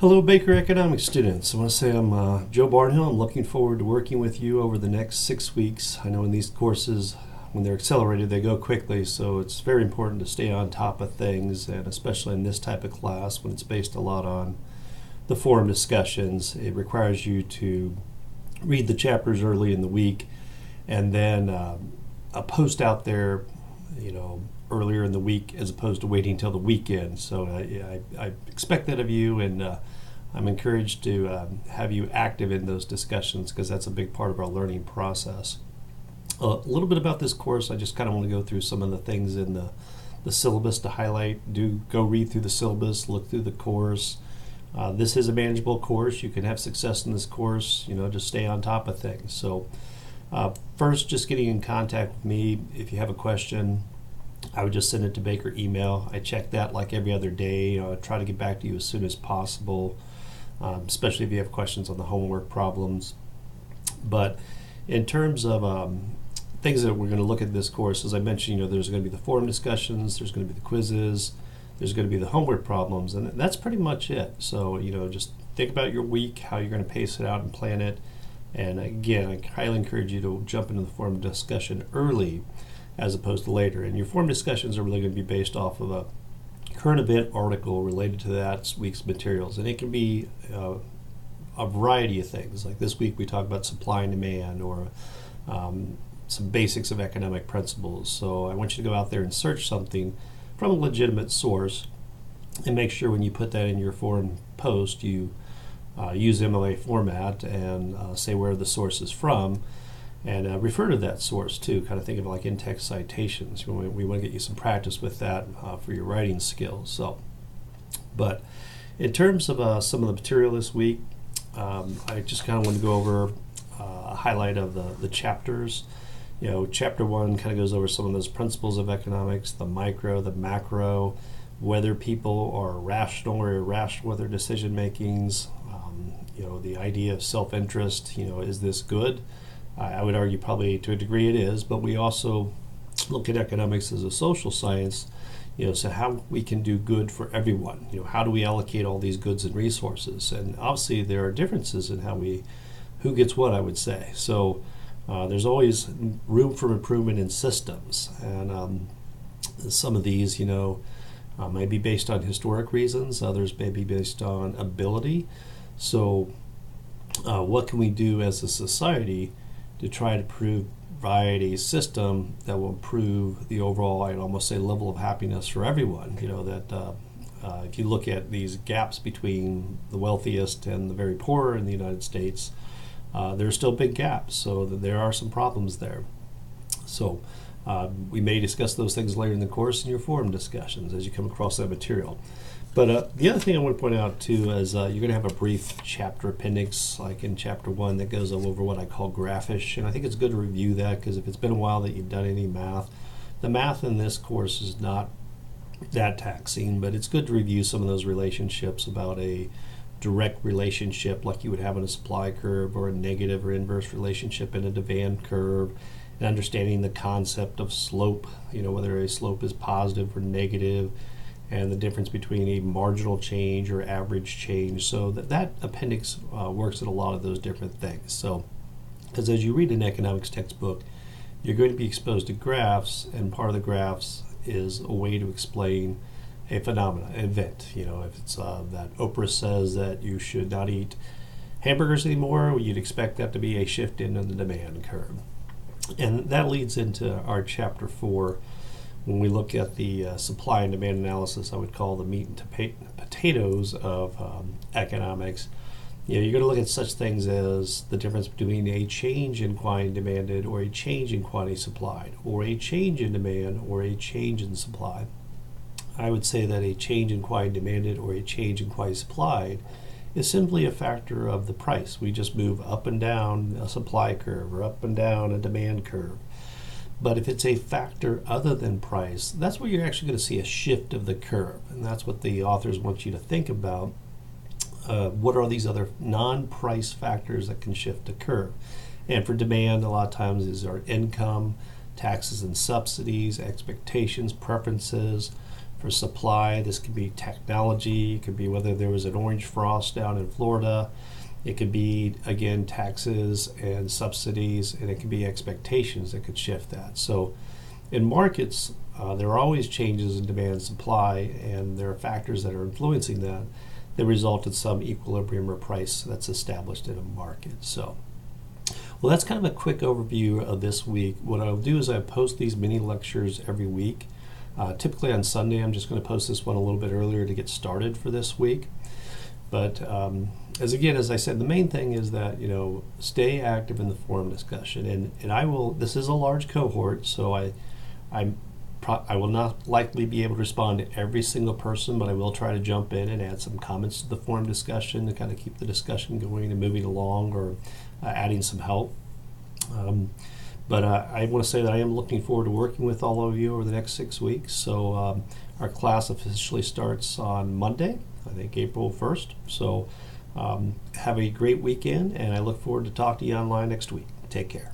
Hello, Baker Economics students. I want to say I'm Joe Barnhill. I'm looking forward to working with you over the next 6 weeks. I know in these courses, when they're accelerated, they go quickly, so it's very important to stay on top of things, and especially in this type of class when it's based a lot on the forum discussions. It requires you to read the chapters early in the week and then a post out there, earlier in the week as opposed to waiting until the weekend. So I expect that of you, and I'm encouraged to have you active in those discussions because that's a big part of our learning process. A little bit about this course. I just kind of want to go through some of the things in the syllabus to highlight. Do go read through the syllabus, look through the course. This is a manageable course. You can have success in this course, just stay on top of things. So first, just getting in contact with me. If you have a question, I would just send it to Baker email. I check that like every other day. I try to get back to you as soon as possible, especially if you have questions on the homework problems. But in terms of things that we're going to look at this course, as I mentioned, there's going to be the forum discussions, there's going to be the quizzes, there's going to be the homework problems, and that's pretty much it. So, just think about your week, how you're going to pace it out and plan it. And again, I highly encourage you to jump into the forum discussion early as opposed to later. And your forum discussions are really going to be based off of a current event article related to that week's materials. And it can be a variety of things. Like this week we talk about supply and demand, or some basics of economic principles. So I want you to go out there and search something from a legitimate source and make sure when you put that in your forum post, you use MLA format and say where the source is from, and refer to that source too. Kind of think of it like in-text citations. We want to get you some practice with that for your writing skills. But in terms of some of the material this week, I just kind of want to go over a highlight of the chapters. Chapter 1 kind of goes over some of those principles of economics, the micro, the macro, whether people are rational or irrational with their decision makings, the idea of self-interest. Is this good? I would argue probably to a degree it is, but we also look at economics as a social science, so how we can do good for everyone. How do we allocate all these goods and resources? And obviously there are differences in who gets what, I would say. So there's always room for improvement in systems, and some of these, may be based on historic reasons, others may be based on ability. So what can we do as a society to try to provide a system that will improve the overall, I'd almost say, level of happiness for everyone? If you look at these gaps between the wealthiest and the very poor in the United States, there are still big gaps, so there are some problems there. So we may discuss those things later in the course in your forum discussions as you come across that material. But the other thing I want to point out too is you're going to have a brief chapter appendix, like in chapter 1, that goes over what I call graphish, and I think it's good to review that because if it's been a while that you've done any math, the math in this course is not that taxing, but it's good to review some of those relationships about a direct relationship like you would have in a supply curve, or a negative or inverse relationship in a demand curve, and understanding the concept of slope, whether a slope is positive or negative, and the difference between a marginal change or average change. So that appendix works at a lot of those different things. So, because as you read an economics textbook, you're going to be exposed to graphs, and part of the graphs is a way to explain a phenomenon, an event. If it's that Oprah says that you should not eat hamburgers anymore, you'd expect that to be a shift in the demand curve. And that leads into our chapter 4. When we look at the supply and demand analysis, I would call the meat and potatoes of economics. You're going to look at such things as the difference between a change in quantity demanded or a change in quantity supplied, or a change in demand or a change in supply. I would say that a change in quantity demanded or a change in quantity supplied is simply a factor of the price. We just move up and down a supply curve or up and down a demand curve. But if it's a factor other than price, that's where you're actually going to see a shift of the curve. And that's what the authors want you to think about. What are these other non-price factors that can shift the curve? And for demand, a lot of times these are income, taxes and subsidies, expectations, preferences, for supply. This could be technology. It could be whether there was an orange frost down in Florida. It could be, again, taxes and subsidies, and it could be expectations that could shift that. So in markets, there are always changes in demand and supply, and there are factors that are influencing that result in some equilibrium or price that's established in a market. So, well, that's kind of a quick overview of this week. What I'll do is I post these mini lectures every week. Typically on Sunday, I'm just going to post this one a little bit earlier to get started for this week. But as I said, the main thing is that, stay active in the forum discussion. And I will, this is a large cohort, so I will not likely be able to respond to every single person, but I will try to jump in and add some comments to the forum discussion to kind of keep the discussion going and moving along, or adding some help. But I want to say that I am looking forward to working with all of you over the next 6 weeks. So our class officially starts on Monday, I think April 1st. So have a great weekend, and I look forward to talking to you online next week. Take care.